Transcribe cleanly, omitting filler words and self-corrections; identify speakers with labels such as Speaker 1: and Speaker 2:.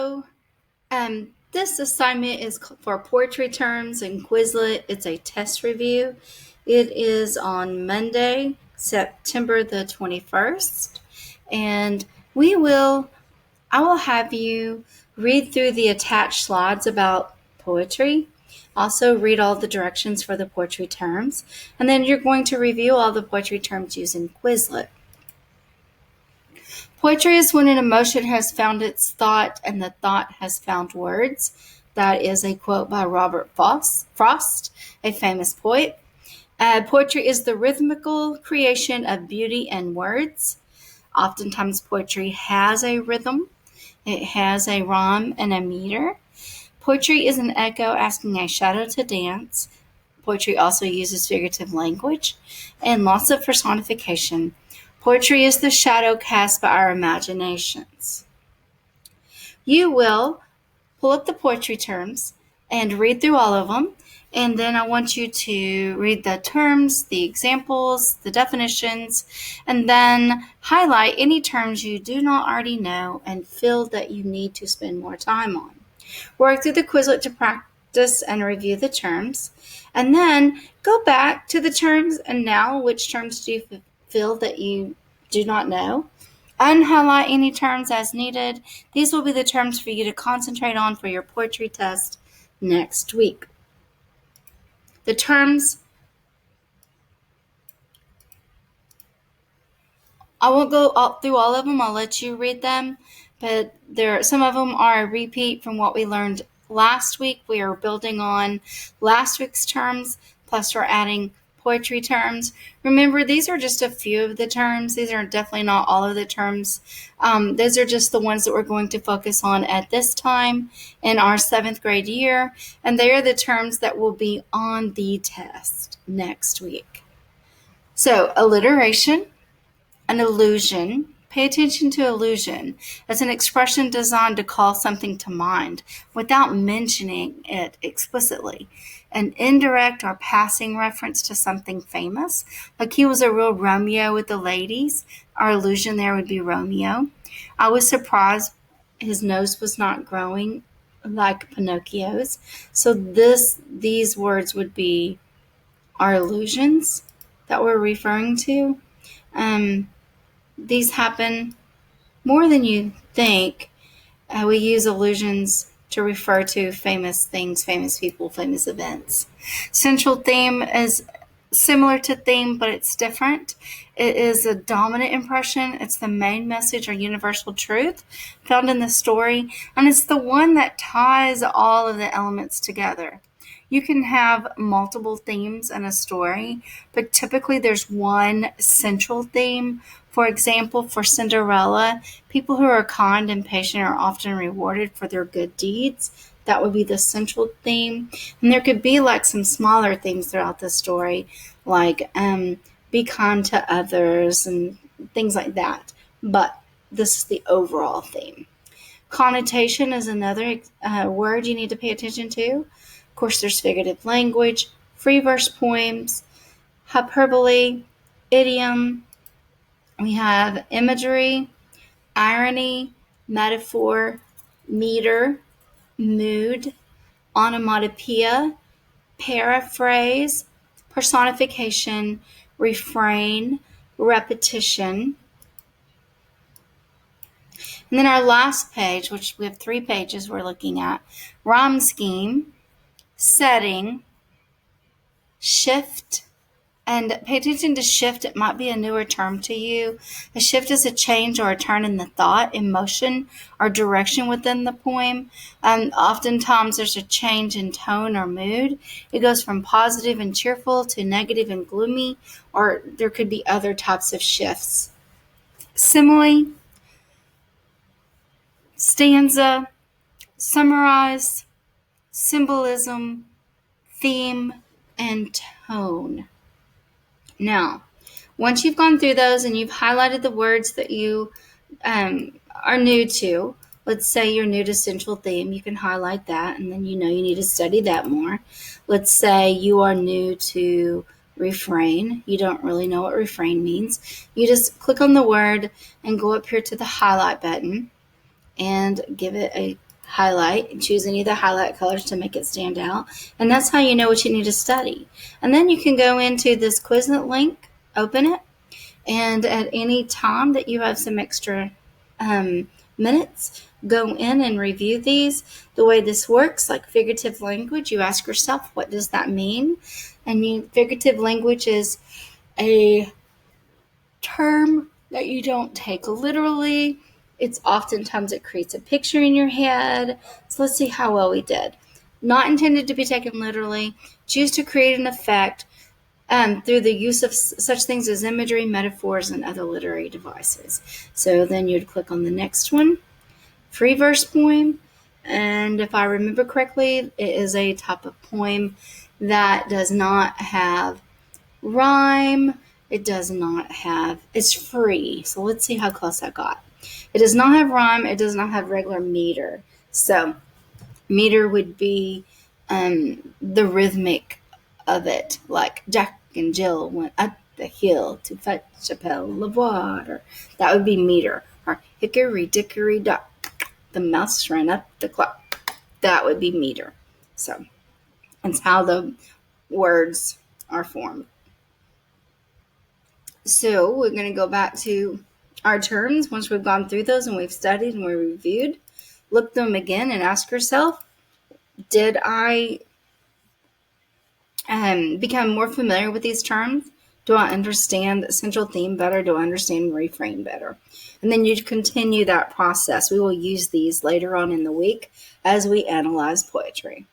Speaker 1: Hello. This assignment is for poetry terms in Quizlet. It's a test review. It is on Monday, September the 21st. And I will have you read through the attached slides about poetry. Also, read all the directions for the poetry terms. And then you're going to review all the poetry terms using Quizlet. Poetry is when an emotion has found its thought and the thought has found words. That is a quote by Robert Frost, a famous poet. Poetry is the rhythmical creation of beauty and words. Oftentimes, poetry has a rhythm. It has a rhyme and a meter. Poetry is an echo asking a shadow to dance. Poetry also uses figurative language and lots of personification. Poetry is the shadow cast by our imaginations. You will pull up the poetry terms and read through all of them, and then I want you to read the terms, the examples, the definitions, and then highlight any terms you do not already know and feel that you need to spend more time on. Work through the Quizlet to practice and review the terms, and then go back to the terms, and now which terms do you feel that you do not know? Unhighlight any terms as needed. These will be the terms for you to concentrate on for your poetry test next week. The terms, I won't go through all of them. I'll let you read them, but some of them are a repeat from what we learned last week. We are building on last week's terms, plus we're adding poetry terms. Remember, these are just a few of the terms. These are definitely not all of the terms. Those are just the ones that we're going to focus on at this time in our 7th grade year, and they are the terms that will be on the test next week. So, alliteration, an illusion. Pay attention to illusion. It's an expression designed to call something to mind without mentioning it explicitly. An indirect or passing reference to something famous, like he was a real Romeo with the ladies. Our illusion there would be Romeo. I was surprised his nose was not growing like Pinocchio's. So these words would be our illusions that we're referring to. These happen more than you think. We use illusions to refer to famous things, famous people, famous events. Central theme is similar to theme, but it's different. It is a dominant impression. It's the main message or universal truth found in the story, and it's the one that ties all of the elements together. You can have multiple themes in a story, but typically there's one central theme. For example, for Cinderella, people who are kind and patient are often rewarded for their good deeds. That would be the central theme. And there could be like some smaller themes throughout the story, like be kind to others and things like that. But this is the overall theme. Connotation is another word you need to pay attention to. Of course, there's figurative language, free verse poems, hyperbole, idiom. We have imagery, irony, metaphor, meter, mood, onomatopoeia, paraphrase, personification, refrain, repetition. And then our last page, which we have 3 pages we're looking at, rhyme scheme, setting, shift, and pay attention to shift. It might be a newer term to you. A shift is a change or a turn in the thought, emotion, or direction within the poem. Oftentimes there's a change in tone or mood. It goes from positive and cheerful to negative and gloomy, or there could be other types of shifts. Simile, stanza, summarize, symbolism, theme, and tone. Now, once you've gone through those and you've highlighted the words that you are new to, let's say you're new to central theme, you can highlight that, and then you know you need to study that more. Let's say you are new to refrain. You don't really know what refrain means. You just click on the word and go up here to the highlight button and give it a highlight and choose any of the highlight colors to make it stand out. And that's how you know what you need to study. And then you can go into this Quizlet link, open it, and at any time that you have some extra minutes, go in and review these. The way this works, like figurative language, you ask yourself, what does that mean? And figurative language is a term that you don't take literally. It's oftentimes it creates a picture in your head. So let's see how well we did. Not intended to be taken literally. Choose to create an effect through the use of such things as imagery, metaphors, and other literary devices. So then you'd click on the next one, free verse poem. And if I remember correctly, it is a type of poem that does not have rhyme. It does not have, it's free. So let's see how close I got. It does not have rhyme. It does not have regular meter. So meter would be the rhythmic of it, like Jack and Jill went up the hill to fetch a pail of water. That would be meter. Or hickory dickory dock, the mouse ran up the clock. That would be meter. So that's how the words are formed. So we're going to go back to our terms once we've gone through those and we've studied and we've reviewed. Look them again and ask yourself, did I become more familiar with these terms? Do I understand the central theme better? Do I understand refrain better? And then you continue that process. We will use these later on in the week as we analyze poetry.